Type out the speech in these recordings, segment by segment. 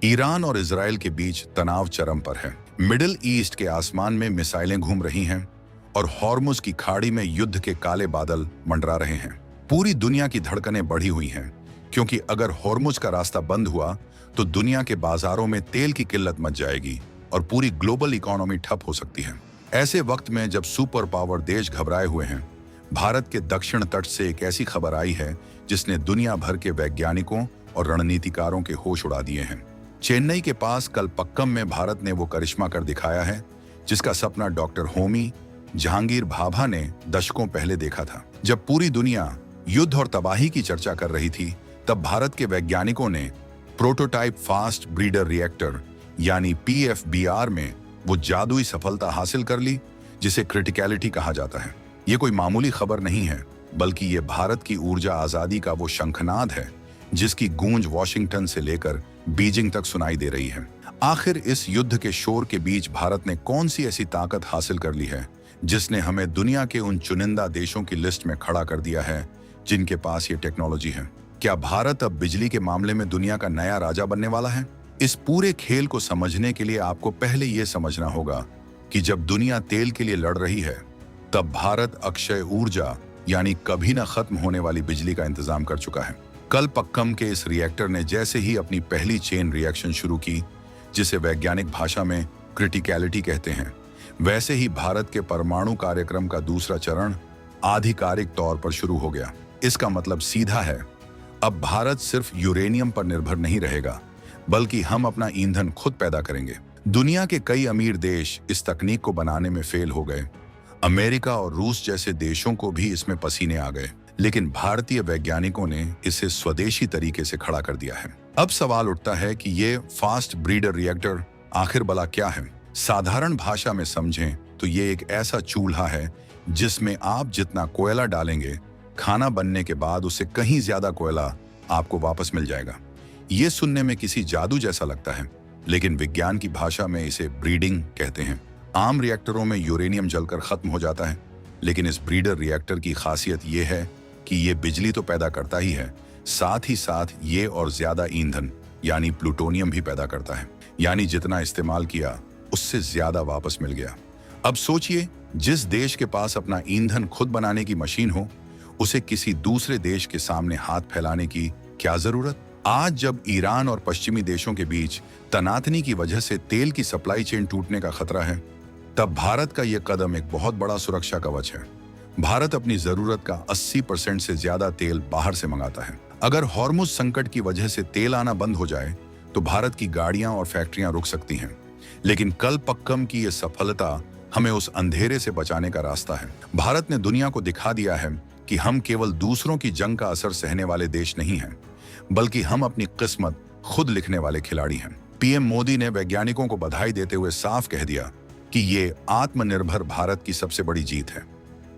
Iran और Israel के बीच तनाव चरम पर है। मिडिल ईस्ट के आसमान में मिसाइलें घूम रही हैं और हॉर्मुज की खाड़ी में युद्ध के काले बादल मंडरा रहे हैं। पूरी दुनिया की धड़कनें बढ़ी हुई हैं, क्योंकि अगर हॉर्मुज का रास्ता बंद हुआ तो दुनिया के बाजारों में तेल की किल्लत मच जाएगी और पूरी ग्लोबल इकोनॉमी ठप हो सकती है। ऐसे वक्त में जब सुपर पावर देश घबराए हुए हैं, भारत के दक्षिण तट से एक ऐसी खबर आई है जिसने दुनिया भर के वैज्ञानिकों और रणनीतिकारों के होश उड़ा दिए हैं। चेन्नई के पास कलपक्कम में भारत ने वो करिश्मा कर दिखाया है जिसका सपना डॉक्टर होमी जहांगीर भाभा ने दशकों पहले देखा था। जब पूरी दुनिया युद्ध और तबाही की चर्चा कर रही थी, तब भारत के वैज्ञानिकों ने प्रोटोटाइप फास्ट ब्रीडर रिएक्टर यानी PFBR में वो जादुई सफलता हासिल कर ली जिसे क्रिटिकलिटी कहा जाता है। ये कोई मामूली खबर नहीं है, बल्कि ये भारत की ऊर्जा आजादी का वो शंखनाद है जिसकी गूंज वॉशिंगटन से लेकर बीजिंग तक सुनाई दे रही है। आखिर इस युद्ध के शोर के बीच भारत ने कौन सी ऐसी ताकत हासिल कर ली है जिसने हमें दुनिया के उन चुनिंदा देशों की लिस्ट में खड़ा कर दिया है जिनके पास ये टेक्नोलॉजी है? क्या भारत अब बिजली के मामले में दुनिया का नया राजा बनने वाला है? इस पूरे खेल को समझने के लिए आपको पहले ये समझना होगा कि जब दुनिया तेल के लिए लड़ रही है, तब भारत अक्षय ऊर्जा यानी कभी न खत्म होने वाली बिजली का इंतजाम कर चुका है। कलपक्कम के इस रिएक्टर ने जैसे ही अपनी पहली चेन रिएक्शन शुरू की, जिसे वैज्ञानिक भाषा में क्रिटिकलिटी कहते हैं, वैसे ही भारत के परमाणु कार्यक्रम का दूसरा चरण आधिकारिक तौर पर शुरू हो गया। इसका मतलब सीधा है, अब भारत सिर्फ यूरेनियम पर निर्भर नहीं रहेगा, बल्कि हम अपना ईंधन खुद पैदा करेंगे। दुनिया के कई अमीर देश इस तकनीक को बनाने में फेल हो गए। अमेरिका और रूस जैसे देशों को भी इसमें पसीने आ गए, लेकिन भारतीय वैज्ञानिकों ने इसे स्वदेशी तरीके से खड़ा कर दिया है। अब सवाल उठता है कि ये फास्ट ब्रीडर रिएक्टर आखिर भला क्या है? साधारण भाषा में समझें तो ये एक ऐसा चूल्हा है जिसमें आप जितना कोयला डालेंगे, खाना बनने के बाद उससे कहीं ज्यादा कोयला आपको वापस मिल जाएगा। ये सुनने में किसी जादू जैसा लगता है, लेकिन विज्ञान की भाषा में इसे ब्रीडिंग कहते हैं। आम रिएक्टरों में यूरेनियम जलकर खत्म हो जाता है, लेकिन इस ब्रीडर रिएक्टर की खासियत ये है कि ये बिजली तो पैदा करता ही है, साथ ही साथ ये और ज्यादा ईंधन यानी प्लूटोनियम भी पैदा करता है। यानी जितना इस्तेमाल किया उससे ज्यादा वापस मिल गया। अब सोचिए, जिस देश के पास अपना ईंधन खुद बनाने की मशीन हो, उसे किसी दूसरे देश के सामने हाथ फैलाने की क्या जरूरत? आज जब ईरान और पश्चिमी देशों के बीच तनातनी की वजह से तेल की सप्लाई चेन टूटने का खतरा है, तब भारत का यह कदम एक बहुत बड़ा सुरक्षा कवच है। भारत अपनी जरूरत का 80% से ज्यादा तेल बाहर से मंगाता है। अगर हॉर्मुज संकट की वजह से तेल आना बंद हो जाए तो भारत की गाड़ियां और फैक्ट्रियां रुक सकती हैं, लेकिन कलपक्कम की यह सफलता हमें उस अंधेरे से बचाने का रास्ता है। भारत ने दुनिया को दिखा दिया है कि हम केवल दूसरों की जंग का असर सहने वाले देश नहीं हैं, बल्कि हम अपनी किस्मत खुद लिखने वाले खिलाड़ी हैं। PM मोदी ने वैज्ञानिकों को बधाई देते हुए साफ कह दिया कि ये आत्मनिर्भर भारत की सबसे बड़ी जीत है।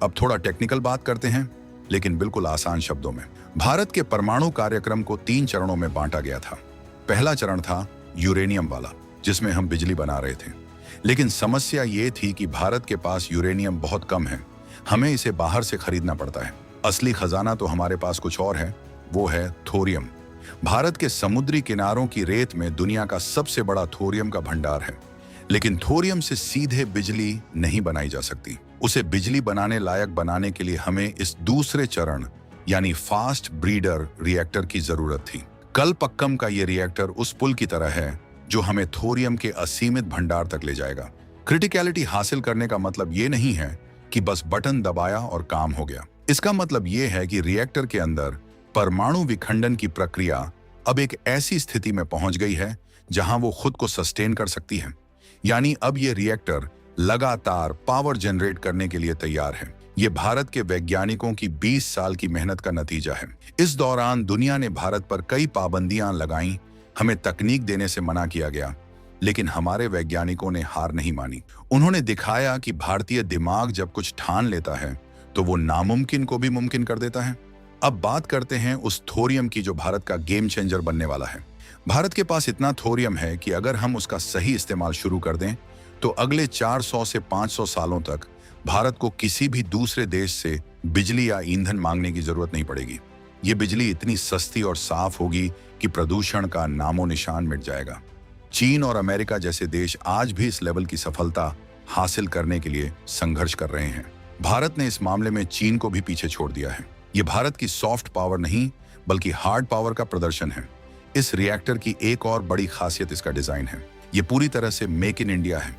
अब थोड़ा टेक्निकल बात करते हैं, लेकिन बिल्कुल आसान शब्दों में। भारत के परमाणु कार्यक्रम को 3 चरणों में बांटा गया था। पहला चरण था यूरेनियम वाला, जिसमें हम बिजली बना रहे थे, लेकिन समस्या ये थी कि भारत के पास यूरेनियम बहुत कम है, हमें इसे बाहर से खरीदना पड़ता है। असली खजाना तो हमारे पास कुछ और है, वो है थोरियम। भारत के समुद्री किनारों की रेत में दुनिया का सबसे बड़ा थोरियम का भंडार है, लेकिन थोरियम से सीधे बिजली नहीं बनाई जा सकती। उसे बिजली बनाने लायक बनाने के लिए हमें इस दूसरे चरण यानी फास्ट ब्रीडर रिएक्टर की जरूरत थी। कलपक्कम का ये रिएक्टर उस पुल की तरह है जो हमें थोरियम के असीमित भंडार तक ले जाएगा। क्रिटिकलिटी हासिल करने का मतलब ये नहीं है कि बस बटन दबाया और काम हो गया। इसका मतलब ये है कि रिएक्टर के अंदर परमाणु विखंडन की प्रक्रिया अब एक ऐसी स्थिति में पहुंच गई है जहां वो खुद को सस्टेन कर सकती है। यानी अब ये रिएक्टर लगातार पावर जनरेट करने के लिए तैयार है। ये भारत के वैज्ञानिकों की 20 साल की मेहनत का नतीजा है। इस दौरान दुनिया ने भारत पर कई पाबंदियां लगाईं, हमें तकनीक देने से मना किया गया, लेकिन हमारे वैज्ञानिकों ने हार नहीं मानी। उन्होंने दिखाया कि भारतीय दिमाग जब कुछ ठान लेता है तो वो नामुमकिन को भी मुमकिन कर देता है। अब बात करते हैं उस थोरियम की जो भारत का गेम चेंजर बनने वाला है। भारत के पास इतना थोरियम है कि अगर हम उसका सही इस्तेमाल शुरू कर दें तो अगले 400 से 500 सालों तक भारत को किसी भी दूसरे देश से बिजली या ईंधन मांगने की जरूरत नहीं पड़ेगी। ये बिजली इतनी सस्ती और साफ होगी कि प्रदूषण का नामो निशान मिट जाएगा। चीन और अमेरिका जैसे देश आज भी इस लेवल की सफलता हासिल करने के लिए संघर्ष कर रहे हैं। भारत ने इस मामले में चीन को भी पीछे छोड़ दिया है। ये भारत की सॉफ्ट पावर नहीं बल्कि हार्ड पावर का प्रदर्शन है। इस रिएक्टर की एक और बड़ी खासियत इसका डिजाइन है। ये पूरी तरह से मेक इन इंडिया है।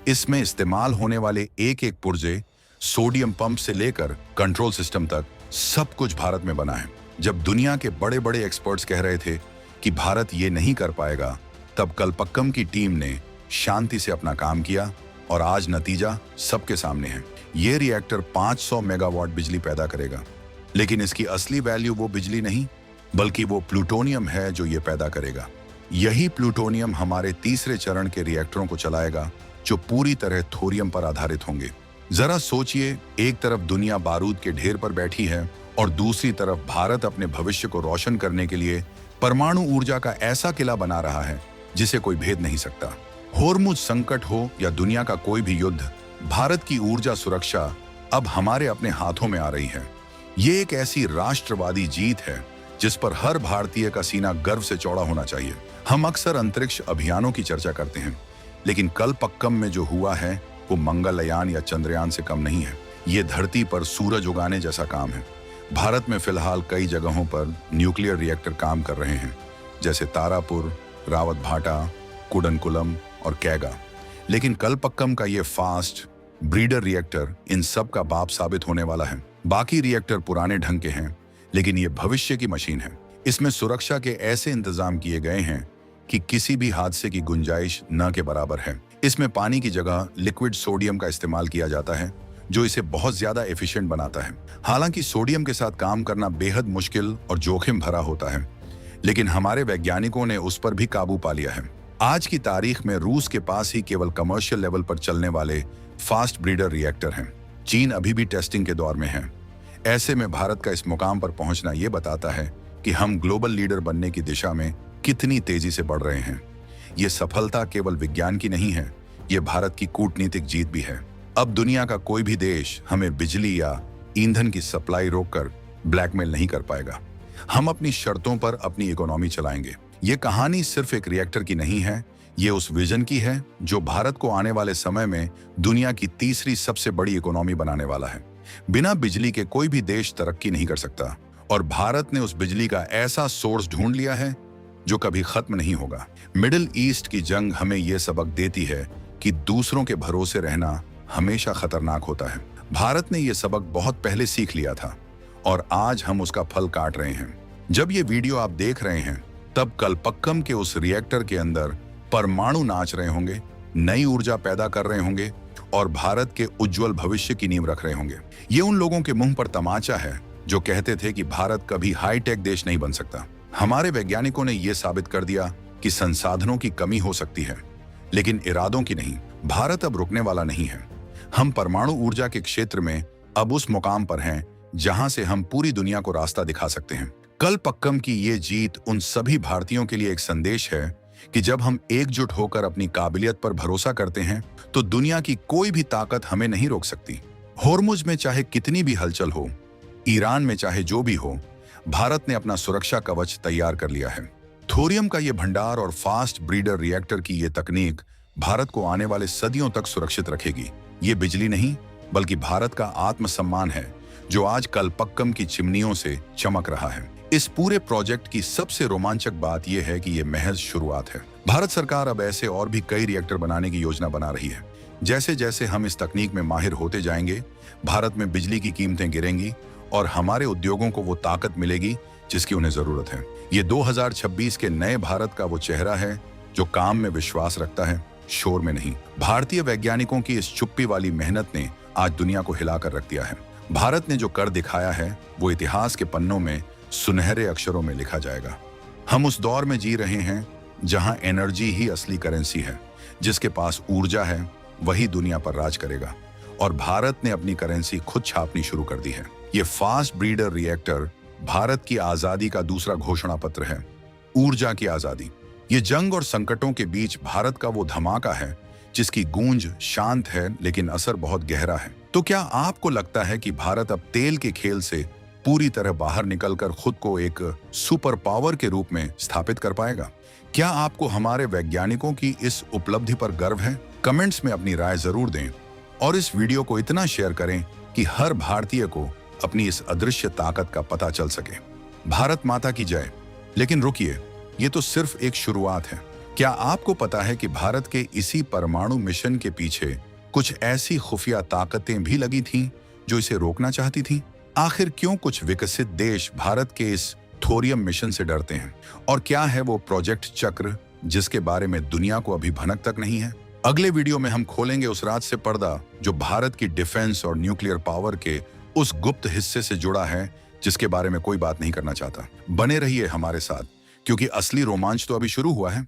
इसमें इस्तेमाल होने वाले एक एक पुर्जे, सोडियम पंप से लेकर कंट्रोल सिस्टम तक सब कुछ भारत में बना है। जब दुनिया के बड़े बड़े एक्सपर्ट्स कह रहे थे कि भारत ये नहीं कर पाएगा, तब कलपक्कम की टीम ने शांति से अपना काम किया और आज नतीजा सबके सामने है। ये रिएक्टर 500 मेगावाट बिजली पैदा करेगा, लेकिन इसकी असली वैल्यू वो बिजली नहीं बल्कि वो प्लूटोनियम है जो ये पैदा करेगा। यही प्लूटोनियम हमारे तीसरे चरण के रिएक्टरों को चलाएगा, जो पूरी तरह थोरियम पर आधारित होंगे। जरा सोचिए, एक तरफ दुनिया बारूद के ढेर पर बैठी है और दूसरी तरफ भारत अपने भविष्य को रोशन करने के लिए परमाणु ऊर्जा का ऐसा किला बना रहा है जिसे कोई भेद नहीं सकता। होर्मुज संकट हो या दुनिया का कोई भी युद्ध, भारत की ऊर्जा सुरक्षा अब हमारे अपने हाथों में आ रही है। ये एक ऐसी राष्ट्रवादी जीत है जिस पर हर भारतीय का सीना गर्व से चौड़ा होना चाहिए। हम अक्सर अंतरिक्ष अभियानों की चर्चा करते हैं, लेकिन कलपक्कम में जो हुआ है वो मंगलयान या चंद्रयान से कम नहीं है। ये धरती पर सूरज उगाने जैसा काम है। भारत में फिलहाल कई जगहों पर न्यूक्लियर रिएक्टर काम कर रहे हैं, जैसे तारापुर, रावत भाटा, कुडनकुलम और कैगा। लेकिन कलपक्कम का ये फास्ट ब्रीडर रिएक्टर इन सब का बाप साबित होने वाला है। बाकी रिएक्टर पुराने ढंग के हैं, लेकिन ये भविष्य की मशीन है। इसमें सुरक्षा के ऐसे इंतजाम किए गए हैं कि किसी भी हादसे की गुंजाइश न के बराबर है। इसमें पानी की जगह लिक्विड सोडियम का इस्तेमाल किया जाता है, जो इसे बहुत ज्यादा एफिशिएंट बनाता है। हालांकि सोडियम के साथ काम करना बेहद मुश्किल और जोखिम भरा होता है, लेकिन हमारे वैज्ञानिकों ने उस पर भी काबू पा लिया है। आज की तारीख में रूस के पास ही केवल कमर्शियल लेवल पर चलने वाले फास्ट ब्रीडर रिएक्टर हैं। चीन अभी भी टेस्टिंग के दौर में है। ऐसे में भारत का इस मुकाम पर पहुंचना ये बताता है कि हम ग्लोबल लीडर बनने की दिशा में कितनी तेजी से बढ़ रहे हैं। ये सफलता केवल विज्ञान की नहीं है, ये भारत की कूटनीतिक जीत भी है। अब दुनिया का कोई भी देश हमें बिजली या ईंधन की सप्लाई रोककर ब्लैकमेल नहीं कर पाएगा। हम अपनी शर्तों पर अपनी इकोनॉमी चलाएंगे। ये कहानी सिर्फ एक रिएक्टर की नहीं है, ये उस विजन की है जो भारत को आने वाले समय में दुनिया की तीसरी सबसे बड़ी इकोनॉमी बनाने वाला है। बिना बिजली के कोई भी देश तरक्की नहीं कर सकता, और भारत ने उस बिजली का ऐसा सोर्स ढूंढ लिया है जो कभी खत्म नहीं होगा। मिडिल ईस्ट की जंग हमें यह सबक देती है कि दूसरों के भरोसे रहना हमेशा खतरनाक होता है। भारत ने यह सबक बहुत पहले सीख लिया था और आज हम उसका फल काट रहे हैं। जब ये वीडियो आप देख रहे हैं, तब कलपक्कम के उस रिएक्टर के अंदर परमाणु नाच रहे होंगे, नई ऊर्जा पैदा कर रहे होंगे और भारत के उज्जवल भविष्य की नींव रख रहे होंगे। ये उन लोगों के मुंह पर तमाचा है जो कहते थे कि भारत कभी हाईटेक देश नहीं बन सकता। हमारे वैज्ञानिकों ने यह साबित कर दिया कि संसाधनों की कमी हो सकती है, लेकिन इरादों की नहीं। भारत अब रुकने वाला नहीं है। हम परमाणु ऊर्जा के क्षेत्र में अब उस मुकाम पर हैं जहां से हम पूरी दुनिया को रास्ता दिखा सकते हैं। कलपक्कम की ये जीत उन सभी भारतीयों के लिए एक संदेश है कि जब हम एकजुट होकर अपनी काबिलियत पर भरोसा करते हैं तो दुनिया की कोई भी ताकत हमें नहीं रोक सकती। होर्मुज में चाहे कितनी भी हलचल हो, ईरान में चाहे जो भी हो, भारत ने अपना सुरक्षा कवच तैयार कर लिया है। थोरियम का ये भंडार और फास्ट ब्रीडर रिएक्टर की ये तकनीक भारत को आने वाले सदियों तक सुरक्षित रखेगी। ये बिजली नहीं बल्कि भारत का आत्मसम्मान है जो आज कलपक्कम की चिमनियों से चमक रहा है। इस पूरे प्रोजेक्ट की सबसे रोमांचक बात यह है कि यह महज शुरुआत है। भारत सरकार अब ऐसे और भी कई रिएक्टर बनाने की योजना बना रही है। जैसे जैसे हम इस तकनीक में माहिर होते जाएंगे, भारत में बिजली की कीमतें गिरेंगी और हमारे उद्योगों को वो ताकत मिलेगी जिसकी उन्हें जरूरत है। ये 2026 के नए भारत का वो चेहरा है जो काम में विश्वास रखता है, शोर में नहीं। भारतीय वैज्ञानिकों की इस चुप्पी वाली मेहनत ने आज दुनिया को हिलाकर रख दिया है। भारत ने जो कर दिखाया है वो इतिहास के पन्नों में सुनहरे अक्षरों में लिखा जाएगा। हम उस दौर में जी रहे हैं जहां एनर्जी ही असली करेंसी है। जिसके पास ऊर्जा है वही दुनिया पर राज करेगा, और भारत ने अपनी करेंसी खुद छापनी शुरू कर दी है। ये फास्ट ब्रीडर रिएक्टर भारत की आजादी का दूसरा घोषणा पत्र है। ऊर्जा की आजादी। ये जंग और संकटों के बीच भारत का वो धमाका है जिसकी गूंज शांत है लेकिन असर बहुत गहरा है। तो क्या आपको लगता है कि भारत अब तेल के खेल से पूरी तरह बाहर निकलकर खुद को एक सुपर पावर के रूप में स्थापित कर पाएगा? क्या आपको हमारे वैज्ञानिकों की इस उपलब्धि पर गर्व है? कमेंट्स में अपनी राय जरूर दें और इस वीडियो को इतना शेयर करें कि हर भारतीय को अपनी इस अदृश्य ताकत का पता चल सके। भारत माता की जय। लेकिन रुकिए, ये तो सिर्फ एक शुरुआत है। क्या आपको पता है कि भारत के इसी परमाणु मिशन के पीछे कुछ ऐसी खुफिया ताकतें भी लगी थीं जो इसे रोकना चाहती थीं? आखिर क्यों कुछ विकसित देश भारत के इस थोरियम मिशन से डरते हैं? और क्या है वो प्रोजेक्ट चक्र जिसके बारे में दुनिया को अभी भनक तक नहीं है? अगले वीडियो में हम खोलेंगे उस राज से पर्दा जो भारत की डिफेंस और न्यूक्लियर पावर के उस गुप्त हिस्से से जुड़ा है जिसके बारे में कोई बात नहीं करना चाहता। बने रहिए हमारे साथ, क्योंकि असली रोमांच तो अभी शुरू हुआ है।